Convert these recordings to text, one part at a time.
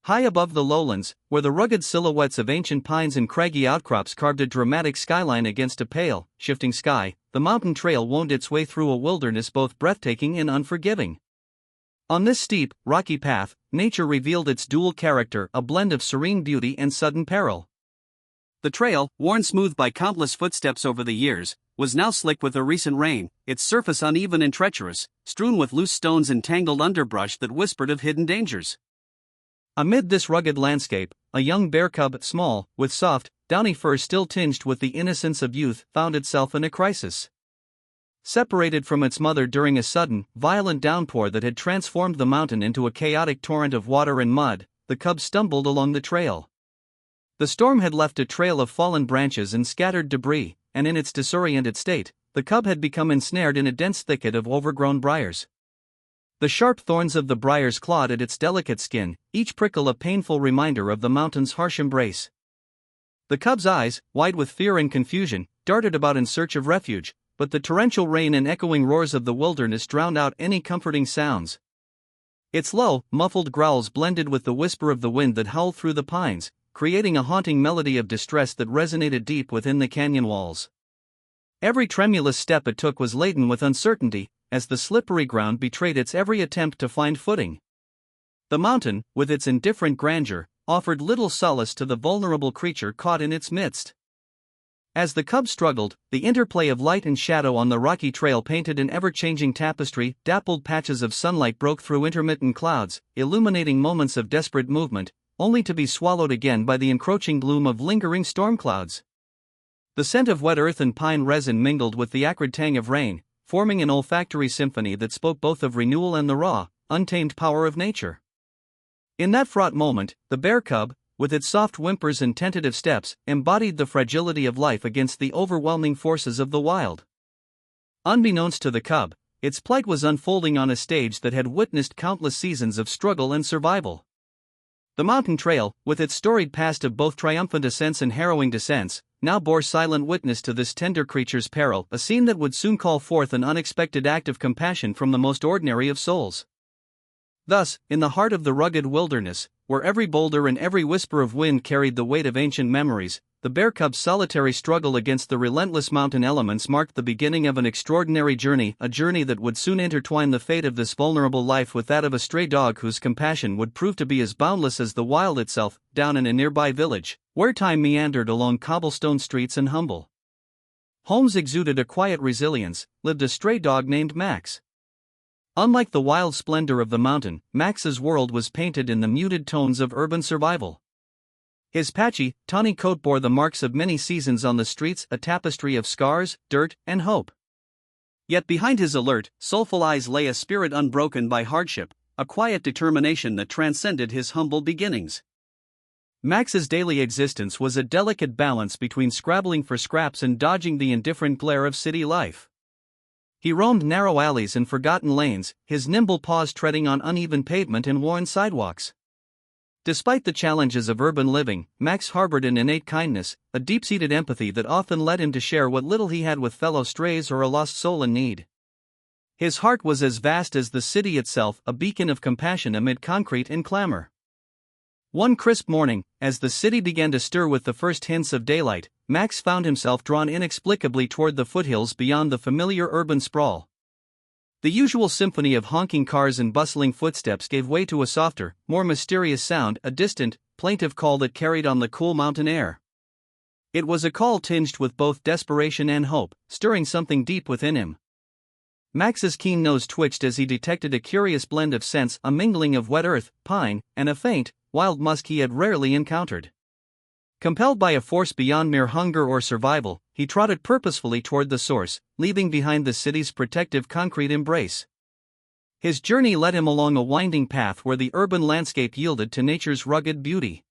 High above the lowlands, where the rugged silhouettes of ancient pines and craggy outcrops carved a dramatic skyline against a pale, shifting sky, the mountain trail wound its way through a wilderness both breathtaking and unforgiving. On this steep, rocky path, nature revealed its dual character, a blend of serene beauty and sudden peril. The trail, worn smooth by countless footsteps over the years, was now slick with a recent rain, its surface uneven and treacherous, strewn with loose stones and tangled underbrush that whispered of hidden dangers. Amid this rugged landscape, a young bear cub, small, with soft, downy fur still tinged with the innocence of youth, found itself in a crisis. Separated from its mother during a sudden, violent downpour that had transformed the mountain into a chaotic torrent of water and mud, the cub stumbled along the trail. The storm had left a trail of fallen branches and scattered debris, and in its disoriented state, the cub had become ensnared in a dense thicket of overgrown briars. The sharp thorns of the briars clawed at its delicate skin, each prickle a painful reminder of the mountain's harsh embrace. The cub's eyes, wide with fear and confusion, darted about in search of refuge, but the torrential rain and echoing roars of the wilderness drowned out any comforting sounds. Its low, muffled growls blended with the whisper of the wind that howled through the pines, creating a haunting melody of distress that resonated deep within the canyon walls. Every tremulous step it took was laden with uncertainty, as the slippery ground betrayed its every attempt to find footing. The mountain, with its indifferent grandeur, offered little solace to the vulnerable creature caught in its midst. As the cub struggled, the interplay of light and shadow on the rocky trail painted an ever-changing tapestry. Dappled patches of sunlight broke through intermittent clouds, illuminating moments of desperate movement, only to be swallowed again by the encroaching gloom of lingering storm clouds. The scent of wet earth and pine resin mingled with the acrid tang of rain, forming an olfactory symphony that spoke both of renewal and the raw, untamed power of nature. In that fraught moment, the bear cub, with its soft whimpers and tentative steps, embodied the fragility of life against the overwhelming forces of the wild. Unbeknownst to the cub, its plight was unfolding on a stage that had witnessed countless seasons of struggle and survival. The mountain trail, with its storied past of both triumphant ascents and harrowing descents, now bore silent witness to this tender creature's peril, a scene that would soon call forth an unexpected act of compassion from the most ordinary of souls. Thus, in the heart of the rugged wilderness, where every boulder and every whisper of wind carried the weight of ancient memories, the bear cub's solitary struggle against the relentless mountain elements marked the beginning of an extraordinary journey, a journey that would soon intertwine the fate of this vulnerable life with that of a stray dog whose compassion would prove to be as boundless as the wild itself. Down in a nearby village, where time meandered along cobblestone streets and humble homes exuded a quiet resilience, lived a stray dog named Max. Unlike the wild splendor of the mountain, Max's world was painted in the muted tones of urban survival. His patchy, tawny coat bore the marks of many seasons on the streets, a tapestry of scars, dirt, and hope. Yet behind his alert, soulful eyes lay a spirit unbroken by hardship, a quiet determination that transcended his humble beginnings. Max's daily existence was a delicate balance between scrabbling for scraps and dodging the indifferent glare of city life. He roamed narrow alleys and forgotten lanes, his nimble paws treading on uneven pavement and worn sidewalks. Despite the challenges of urban living, Max harbored an innate kindness, a deep-seated empathy that often led him to share what little he had with fellow strays or a lost soul in need. His heart was as vast as the city itself, a beacon of compassion amid concrete and clamor. One crisp morning, as the city began to stir with the first hints of daylight, Max found himself drawn inexplicably toward the foothills beyond the familiar urban sprawl. The usual symphony of honking cars and bustling footsteps gave way to a softer, more mysterious sound, a distant, plaintive call that carried on the cool mountain air. It was a call tinged with both desperation and hope, stirring something deep within him. Max's keen nose twitched as he detected a curious blend of scents, a mingling of wet earth, pine, and a faint, wild musk he had rarely encountered. Compelled by a force beyond mere hunger or survival, he trotted purposefully toward the source, leaving behind the city's protective concrete embrace. His journey led him along a winding path where the urban landscape yielded to nature's rugged beauty.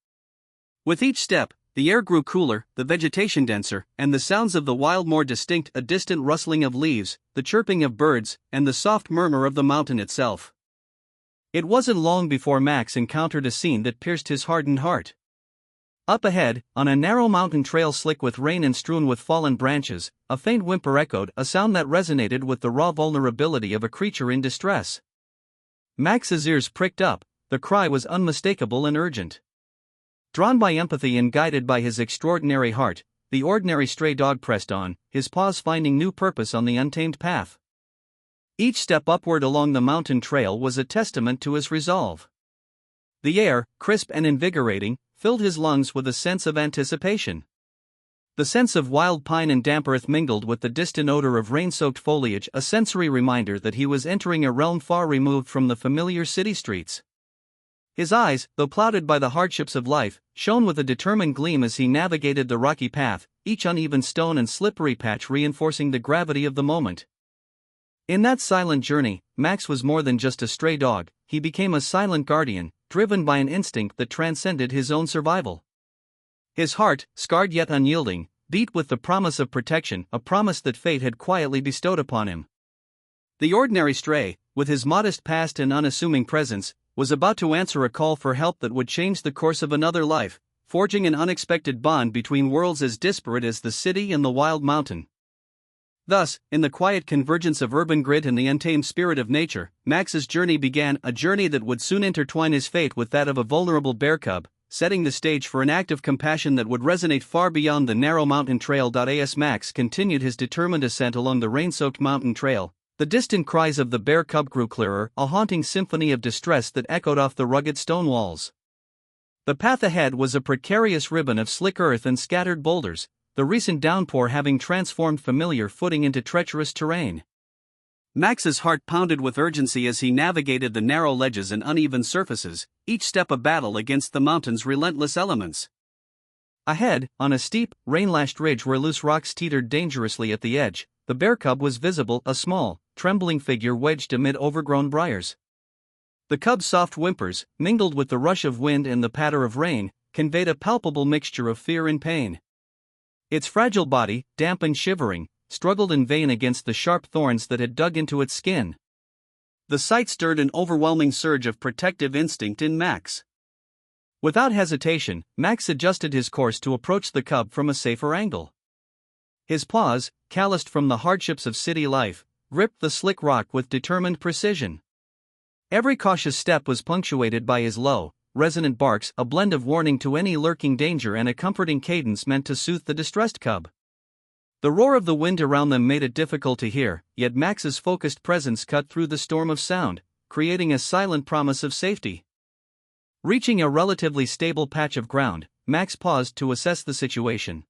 With each step, the air grew cooler, the vegetation denser, and the sounds of the wild more distinct, a distant rustling of leaves, the chirping of birds, and the soft murmur of the mountain itself. It wasn't long before Max encountered a scene that pierced his hardened heart. Up ahead, on a narrow mountain trail slick with rain and strewn with fallen branches, a faint whimper echoed, a sound that resonated with the raw vulnerability of a creature in distress. Max's ears pricked up, the cry was unmistakable and urgent. Drawn by empathy and guided by his extraordinary heart, the ordinary stray dog pressed on, his paws finding new purpose on the untamed path. Each step upward along the mountain trail was a testament to his resolve. The air, crisp and invigorating, filled his lungs with a sense of anticipation. The sense of wild pine and damp earth mingled with the distant odor of rain-soaked foliage, a sensory reminder that he was entering a realm far removed from the familiar city streets. His eyes, though clouded by the hardships of life, shone with a determined gleam as he navigated the rocky path, each uneven stone and slippery patch reinforcing the gravity of the moment. In that silent journey, Max was more than just a stray dog, he became a silent guardian, driven by an instinct that transcended his own survival. His heart, scarred yet unyielding, beat with the promise of protection, a promise that fate had quietly bestowed upon him. The ordinary stray, with his modest past and unassuming presence, was about to answer a call for help that would change the course of another life, forging an unexpected bond between worlds as disparate as the city and the wild mountain. Thus, in the quiet convergence of urban grit and the untamed spirit of nature, Max's journey began, a journey that would soon intertwine his fate with that of a vulnerable bear cub, setting the stage for an act of compassion that would resonate far beyond the narrow mountain trail. As Max continued his determined ascent along the rain-soaked mountain trail, the distant cries of the bear cub grew clearer, a haunting symphony of distress that echoed off the rugged stone walls. The path ahead was a precarious ribbon of slick earth and scattered boulders, the recent downpour having transformed familiar footing into treacherous terrain. Max's heart pounded with urgency as he navigated the narrow ledges and uneven surfaces, each step a battle against the mountain's relentless elements. Ahead, on a steep, rain-lashed ridge where loose rocks teetered dangerously at the edge, the bear cub was visible, a small, trembling figure wedged amid overgrown briars. The cub's soft whimpers, mingled with the rush of wind and the patter of rain, conveyed a palpable mixture of fear and pain. Its fragile body, damp and shivering, struggled in vain against the sharp thorns that had dug into its skin. The sight stirred an overwhelming surge of protective instinct in Max. Without hesitation, Max adjusted his course to approach the cub from a safer angle. His paws, calloused from the hardships of city life, gripped the slick rock with determined precision. Every cautious step was punctuated by his low, resonant barks, a blend of warning to any lurking danger and a comforting cadence meant to soothe the distressed cub. The roar of the wind around them made it difficult to hear, yet Max's focused presence cut through the storm of sound, creating a silent promise of safety. Reaching a relatively stable patch of ground, Max paused to assess the situation.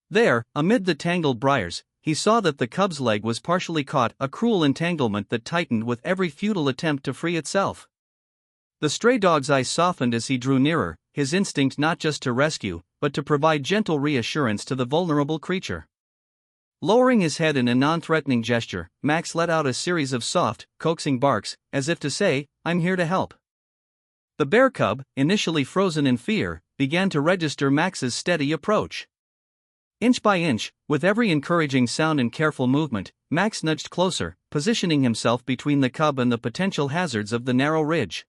There, amid the tangled briars, he saw that the cub's leg was partially caught, a cruel entanglement that tightened with every futile attempt to free itself. The stray dog's eyes softened as he drew nearer, his instinct not just to rescue, but to provide gentle reassurance to the vulnerable creature. Lowering his head in a non-threatening gesture, Max let out a series of soft, coaxing barks, as if to say, "I'm here to help." The bear cub, initially frozen in fear, began to register Max's steady approach. Inch by inch, with every encouraging sound and careful movement, Max nudged closer, positioning himself between the cub and the potential hazards of the narrow ridge.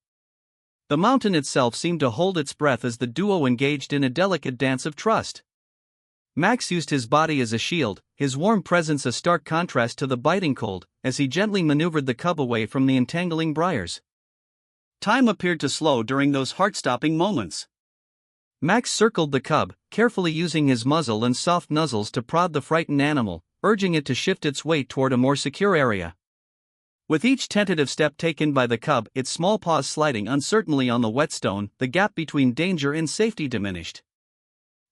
The mountain itself seemed to hold its breath as the duo engaged in a delicate dance of trust. Max used his body as a shield, his warm presence a stark contrast to the biting cold, as he gently maneuvered the cub away from the entangling briars. Time appeared to slow during those heart-stopping moments. Max circled the cub, carefully using his muzzle and soft nuzzles to prod the frightened animal, urging it to shift its weight toward a more secure area. With each tentative step taken by the cub, its small paws sliding uncertainly on the wet stone, the gap between danger and safety diminished.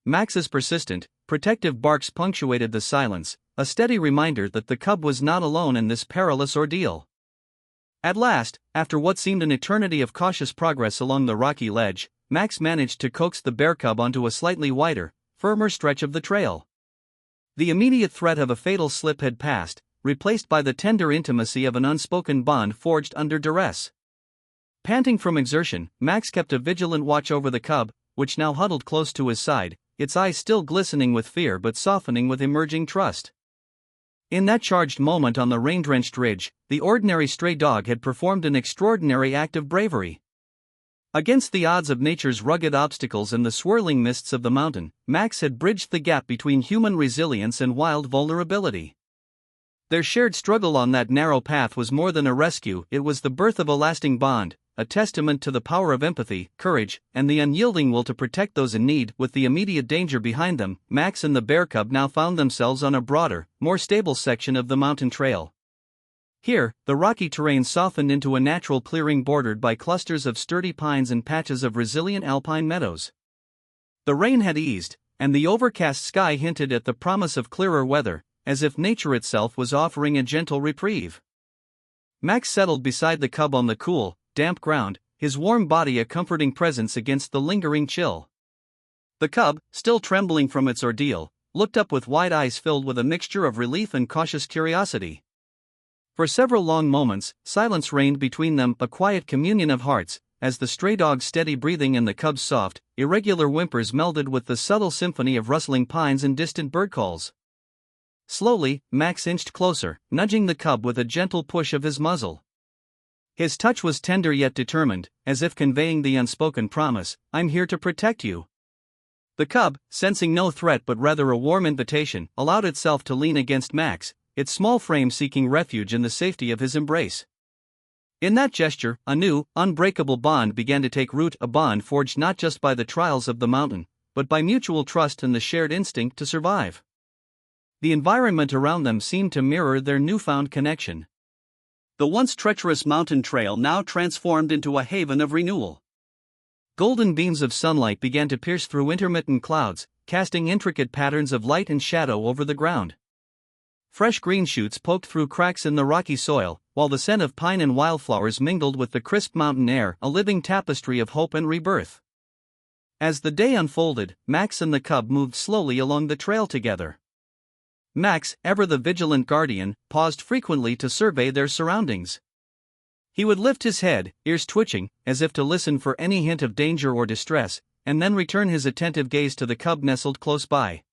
Max's persistent, protective barks punctuated the silence, a steady reminder that the cub was not alone in this perilous ordeal. At last, after what seemed an eternity of cautious progress along the rocky ledge, Max managed to coax the bear cub onto a slightly wider, firmer stretch of the trail. The immediate threat of a fatal slip had passed, replaced by the tender intimacy of an unspoken bond forged under duress. Panting from exertion, Max kept a vigilant watch over the cub, which now huddled close to his side, its eyes still glistening with fear but softening with emerging trust. In that charged moment on the rain-drenched ridge, the ordinary stray dog had performed an extraordinary act of bravery. Against the odds of nature's rugged obstacles and the swirling mists of the mountain, Max had bridged the gap between human resilience and wild vulnerability. Their shared struggle on that narrow path was more than a rescue, it was the birth of a lasting bond, a testament to the power of empathy, courage, and the unyielding will to protect those in need. With the immediate danger behind them, Max and the bear cub now found themselves on a broader, more stable section of the mountain trail. Here, the rocky terrain softened into a natural clearing bordered by clusters of sturdy pines and patches of resilient alpine meadows. The rain had eased, and the overcast sky hinted at the promise of clearer weather, as if nature itself was offering a gentle reprieve. Max settled beside the cub on the cool, damp ground, his warm body a comforting presence against the lingering chill. The cub, still trembling from its ordeal, looked up with wide eyes filled with a mixture of relief and cautious curiosity. For several long moments, silence reigned between them, a quiet communion of hearts, as the stray dog's steady breathing and the cub's soft, irregular whimpers melded with the subtle symphony of rustling pines and distant bird calls. Slowly, Max inched closer, nudging the cub with a gentle push of his muzzle. His touch was tender yet determined, as if conveying the unspoken promise, "I'm here to protect you." The cub, sensing no threat but rather a warm invitation, allowed itself to lean against Max, its small frame seeking refuge in the safety of his embrace. In that gesture, a new, unbreakable bond began to take root, a bond forged not just by the trials of the mountain, but by mutual trust and the shared instinct to survive. The environment around them seemed to mirror their newfound connection. The once treacherous mountain trail now transformed into a haven of renewal. Golden beams of sunlight began to pierce through intermittent clouds, casting intricate patterns of light and shadow over the ground. Fresh green shoots poked through cracks in the rocky soil, while the scent of pine and wildflowers mingled with the crisp mountain air, a living tapestry of hope and rebirth. As the day unfolded, Max and the cub moved slowly along the trail together. Max, ever the vigilant guardian, paused frequently to survey their surroundings. He would lift his head, ears twitching, as if to listen for any hint of danger or distress, and then return his attentive gaze to the cub nestled close by.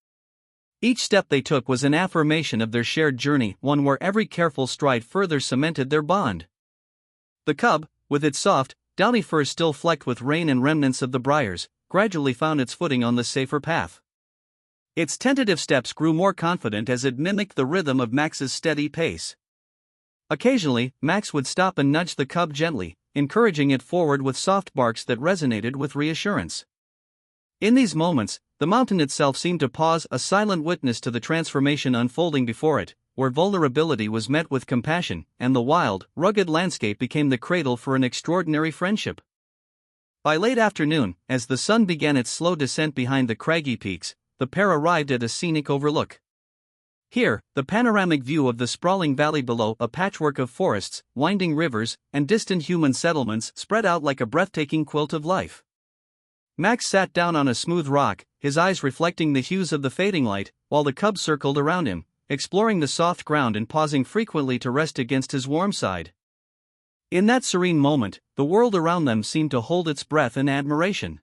Each step they took was an affirmation of their shared journey, one where every careful stride further cemented their bond. The cub, with its soft, downy fur still flecked with rain and remnants of the briars, gradually found its footing on the safer path. Its tentative steps grew more confident as it mimicked the rhythm of Max's steady pace. Occasionally, Max would stop and nudge the cub gently, encouraging it forward with soft barks that resonated with reassurance. In these moments, the mountain itself seemed to pause, a silent witness to the transformation unfolding before it, where vulnerability was met with compassion, and the wild, rugged landscape became the cradle for an extraordinary friendship. By late afternoon, as the sun began its slow descent behind the craggy peaks, the pair arrived at a scenic overlook. Here, the panoramic view of the sprawling valley below, a patchwork of forests, winding rivers, and distant human settlements, spread out like a breathtaking quilt of life. Max sat down on a smooth rock, his eyes reflecting the hues of the fading light, while the cub circled around him, exploring the soft ground and pausing frequently to rest against his warm side. In that serene moment, the world around them seemed to hold its breath in admiration.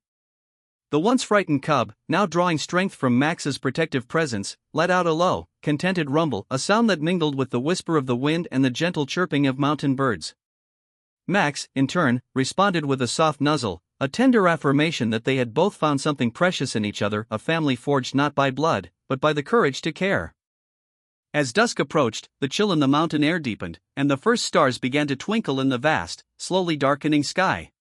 The once frightened cub, now drawing strength from Max's protective presence, let out a low, contented rumble, a sound that mingled with the whisper of the wind and the gentle chirping of mountain birds. Max, in turn, responded with a soft nuzzle, a tender affirmation that they had both found something precious in each other, a family forged not by blood, but by the courage to care. As dusk approached, the chill in the mountain air deepened, and the first stars began to twinkle in the vast, slowly darkening sky.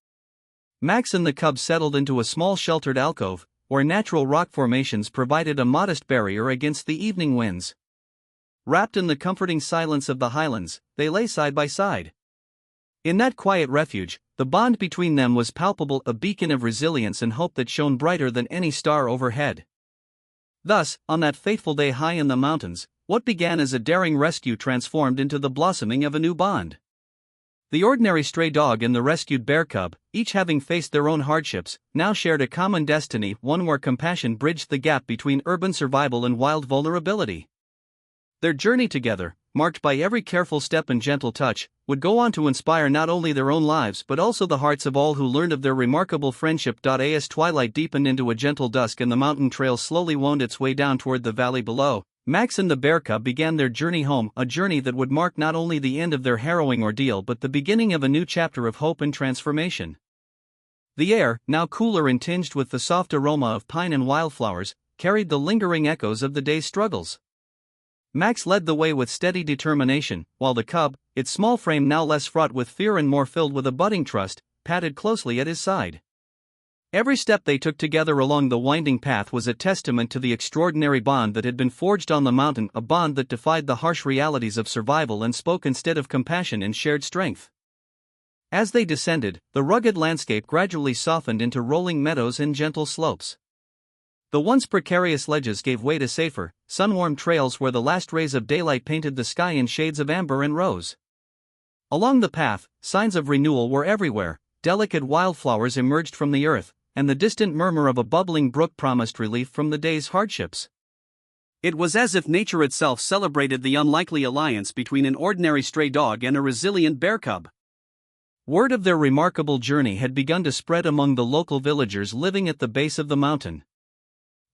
Max and the cub settled into a small sheltered alcove, where natural rock formations provided a modest barrier against the evening winds. Wrapped in the comforting silence of the highlands, they lay side by side. In that quiet refuge, the bond between them was palpable, a beacon of resilience and hope that shone brighter than any star overhead. Thus, on that fateful day high in the mountains, what began as a daring rescue transformed into the blossoming of a new bond. The ordinary stray dog and the rescued bear cub, each having faced their own hardships, now shared a common destiny, one where compassion bridged the gap between urban survival and wild vulnerability. Their journey together, marked by every careful step and gentle touch, would go on to inspire not only their own lives but also the hearts of all who learned of their remarkable friendship. As twilight deepened into a gentle dusk and the mountain trail slowly wound its way down toward the valley below, Max and the bear cub began their journey home, a journey that would mark not only the end of their harrowing ordeal but the beginning of a new chapter of hope and transformation. The air, now cooler and tinged with the soft aroma of pine and wildflowers, carried the lingering echoes of the day's struggles. Max led the way with steady determination, while the cub, its small frame now less fraught with fear and more filled with a budding trust, padded closely at his side. Every step they took together along the winding path was a testament to the extraordinary bond that had been forged on the mountain, a bond that defied the harsh realities of survival and spoke instead of compassion and shared strength. As they descended, the rugged landscape gradually softened into rolling meadows and gentle slopes. The once precarious ledges gave way to safer, sun-warmed trails where the last rays of daylight painted the sky in shades of amber and rose. Along the path, signs of renewal were everywhere. Delicate wildflowers emerged from the earth, and the distant murmur of a bubbling brook promised relief from the day's hardships. It was as if nature itself celebrated the unlikely alliance between an ordinary stray dog and a resilient bear cub. Word of their remarkable journey had begun to spread among the local villagers living at the base of the mountain.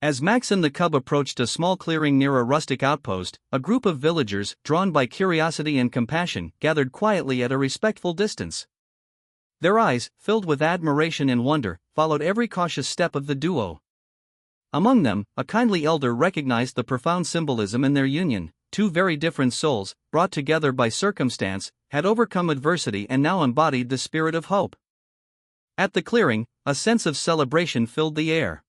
As Max and the cub approached a small clearing near a rustic outpost, a group of villagers, drawn by curiosity and compassion, gathered quietly at a respectful distance. Their eyes, filled with admiration and wonder, followed every cautious step of the duo. Among them, a kindly elder recognized the profound symbolism in their union. Two very different souls, brought together by circumstance, had overcome adversity and now embodied the spirit of hope. At the clearing, a sense of celebration filled the air.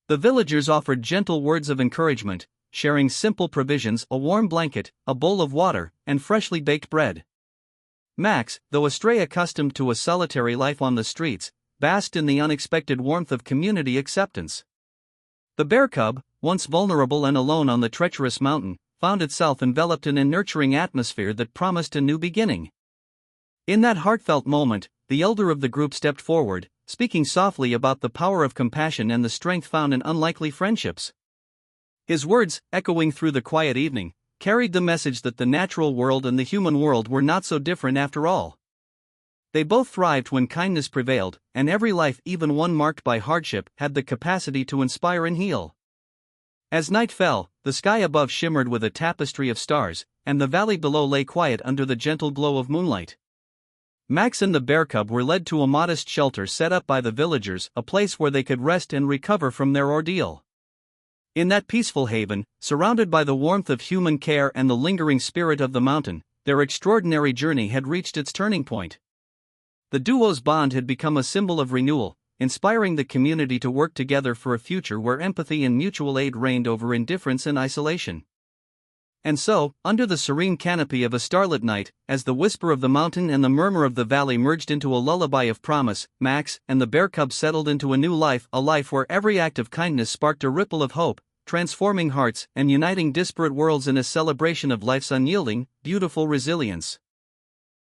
The villagers offered gentle words of encouragement, sharing simple provisions: a warm blanket, a bowl of water, and freshly baked bread. Max, though a stray accustomed to a solitary life on the streets, basked in the unexpected warmth of community acceptance. The bear cub, once vulnerable and alone on the treacherous mountain, found itself enveloped in a nurturing atmosphere that promised a new beginning. In that heartfelt moment, the elder of the group stepped forward, speaking softly about the power of compassion and the strength found in unlikely friendships. His words, echoing through the quiet evening, carried the message that the natural world and the human world were not so different after all. They both thrived when kindness prevailed, and every life, even one marked by hardship, had the capacity to inspire and heal. As night fell, the sky above shimmered with a tapestry of stars, and the valley below lay quiet under the gentle glow of moonlight. Max and the bear cub were led to a modest shelter set up by the villagers, a place where they could rest and recover from their ordeal. In that peaceful haven, surrounded by the warmth of human care and the lingering spirit of the mountain, their extraordinary journey had reached its turning point. The duo's bond had become a symbol of renewal, inspiring the community to work together for a future where empathy and mutual aid reigned over indifference and isolation. And so, under the serene canopy of a starlit night, as the whisper of the mountain and the murmur of the valley merged into a lullaby of promise, Max and the bear cub settled into a new life, a life where every act of kindness sparked a ripple of hope, transforming hearts and uniting disparate worlds in a celebration of life's unyielding, beautiful resilience.